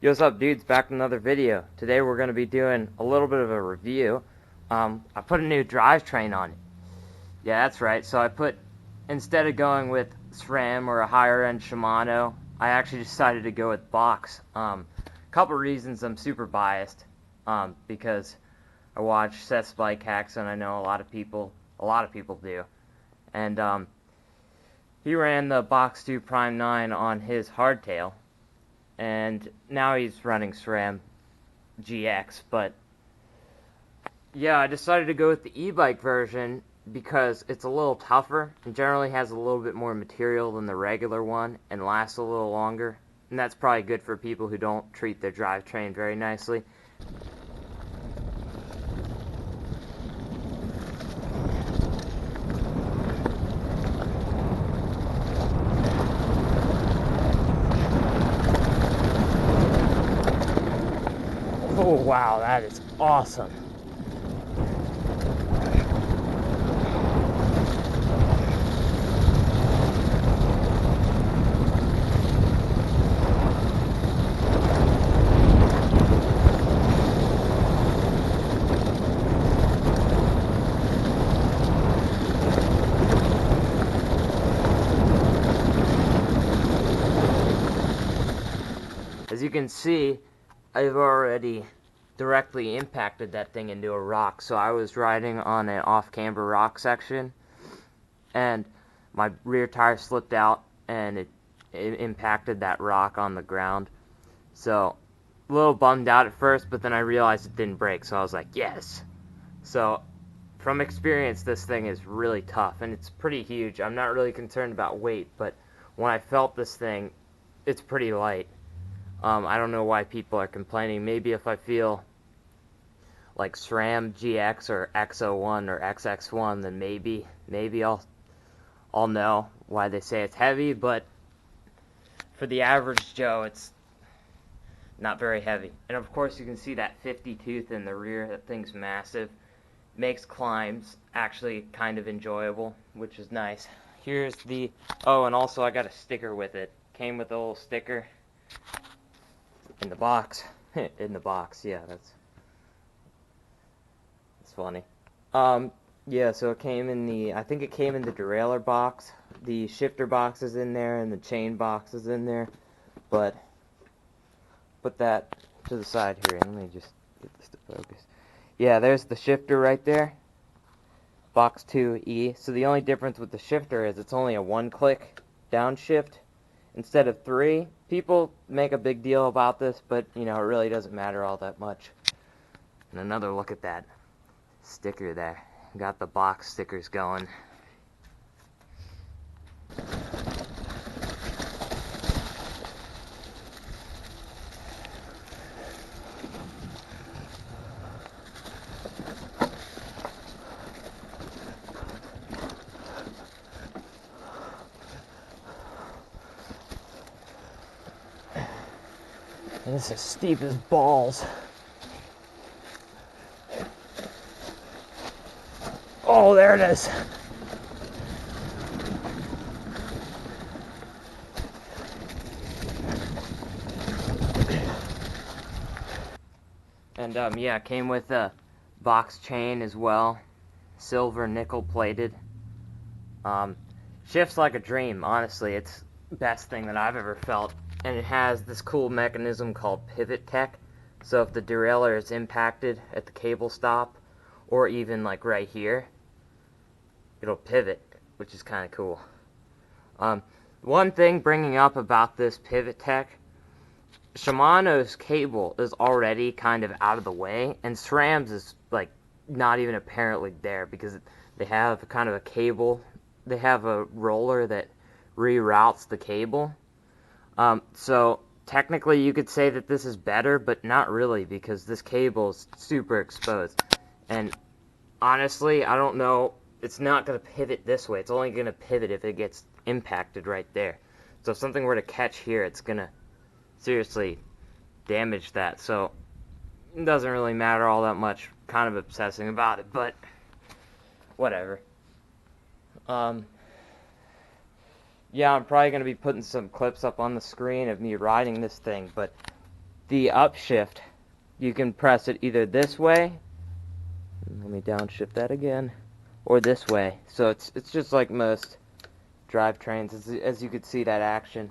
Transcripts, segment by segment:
Yo, what's up, dudes? Back with another video. Today we're going to be doing a little bit of a review. I put a new drivetrain on it. Yeah, that's right. So instead of going with SRAM or a higher-end Shimano, I actually decided to go with Box. Couple reasons. I'm super biased because I watch Seth's Bike Hacks, and I know a lot of people do. And he ran the Box 2 Prime 9 on his hardtail. And now he's running SRAM GX, but yeah, I decided to go with the e-bike version because it's a little tougher and generally has a little bit more material than the regular one and lasts a little longer. And that's probably good for people who don't treat their drivetrain very nicely. Oh wow, that is awesome. As you can see, I've already directly impacted that thing into a rock. So I was riding on an off-camber rock section, and my rear tire slipped out, and it impacted that rock on the ground. So a little bummed out at first, but then I realized it didn't break, so I was like, yes. So from experience, this thing is really tough, and it's pretty huge. I'm not really concerned about weight, but when I felt this thing, it's pretty light. I don't know why people are complaining. Maybe if I feel like SRAM GX or X01 or XX1, then maybe I'll know why they say it's heavy. But for the average Joe, it's not very heavy. And of course, you can see that 50 tooth in the rear. That thing's massive. Makes climbs actually kind of enjoyable, which is nice. Here's the and also I got a sticker with it. Came with a little sticker. In the box. In the box, yeah, that's funny. Yeah, so it came in I think it came in the derailleur box. The shifter box is in there, and the chain box is in there. But put that to the side here. Let me just get this to focus. Yeah, there's the shifter right there. Box 2E. So the only difference with the shifter is it's only a one-click downshift instead of 3. People make a big deal about this, but, you know, it really doesn't matter all that much. And another look at that sticker there. Got the box stickers going. And this is steep as balls. Oh, there it is. And yeah, it came with a box chain as well, silver nickel plated. Shifts like a dream, honestly. It's the best thing that I've ever felt. And it has this cool mechanism called pivot tech. So if the derailleur is impacted at the cable stop, or even like right here, it'll pivot, which is kind of cool. One thing bringing up about this pivot tech, Shimano's cable is already kind of out of the way, and SRAM's is like not even apparently there because they have kind of a cable. They have a roller that reroutes the cable. So technically you could say that this is better, but not really because this cable is super exposed. And honestly, I don't know. It's not going to pivot this way. It's only going to pivot if it gets impacted right there. So if something were to catch here, it's going to seriously damage that. So it doesn't really matter all that much. Kind of obsessing about it, but whatever. Yeah, I'm probably going to be putting some clips up on the screen of me riding this thing, but the upshift, you can press it either this way, let me downshift that again, or this way. So it's just like most drivetrains, as you could see that action.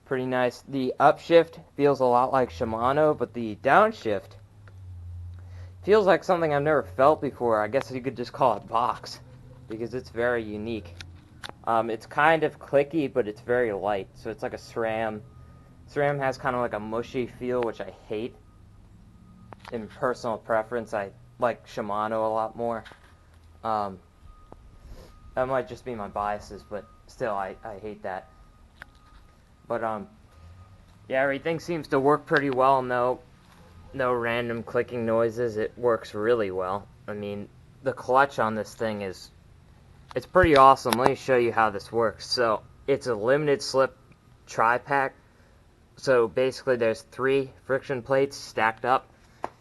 Pretty nice. The upshift feels a lot like Shimano, but the downshift feels like something I've never felt before. I guess you could just call it box, because it's very unique. It's kind of clicky, but it's very light, so it's like a SRAM. SRAM has kind of like a mushy feel, which I hate. In personal preference, I like Shimano a lot more. That might just be my biases, but still, I hate that. But, yeah, everything seems to work pretty well. No random clicking noises. It works really well. I mean, the clutch on this thing it's pretty awesome. Let me show you how this works. So, it's a limited slip tri-pack. So, basically, there's 3 friction plates stacked up,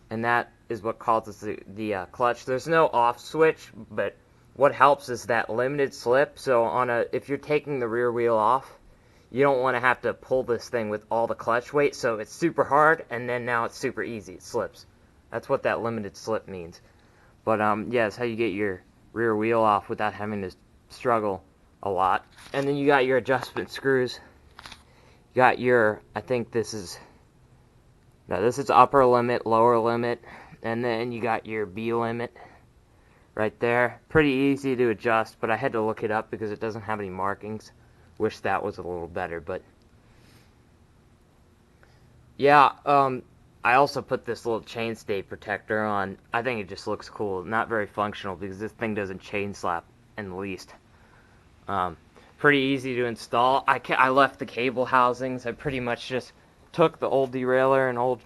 and that is what causes the clutch. There's no off switch, but what helps is that limited slip. So, if you're taking the rear wheel off, you don't want to have to pull this thing with all the clutch weight, so it's super hard, and then now it's super easy. It slips. That's what that limited slip means. But, yeah, it's how you get your rear wheel off without having to struggle a lot. And then you got your adjustment screws. You got your, I think this is upper limit, lower limit, and then you got your B limit right there. Pretty easy to adjust, but I had to look it up because it doesn't have any markings. Wish that was a little better, but yeah, I also put this little chainstay protector on. I think it just looks cool. Not very functional because this thing doesn't chain slap in the least. Pretty easy to install. I left the cable housings. I pretty much just took the old derailleur and old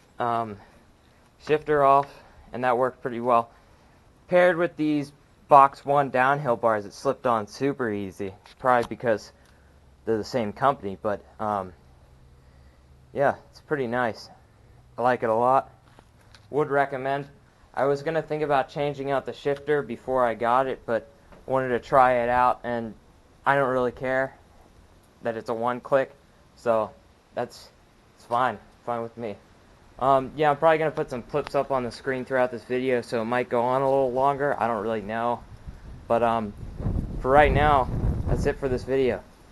shifter off, and that worked pretty well. Paired with these Box 1 downhill bars, it slipped on super easy. Probably because they're the same company, but yeah, it's pretty nice. I like it a lot. Would recommend. I was gonna think about changing out the shifter before I got it, but wanted to try it out, and I don't really care that it's a one-click, so it's fine with me. Yeah, I'm probably gonna put some clips up on the screen throughout this video, so it might go on a little longer. I don't really know, but for right now, that's it for this video.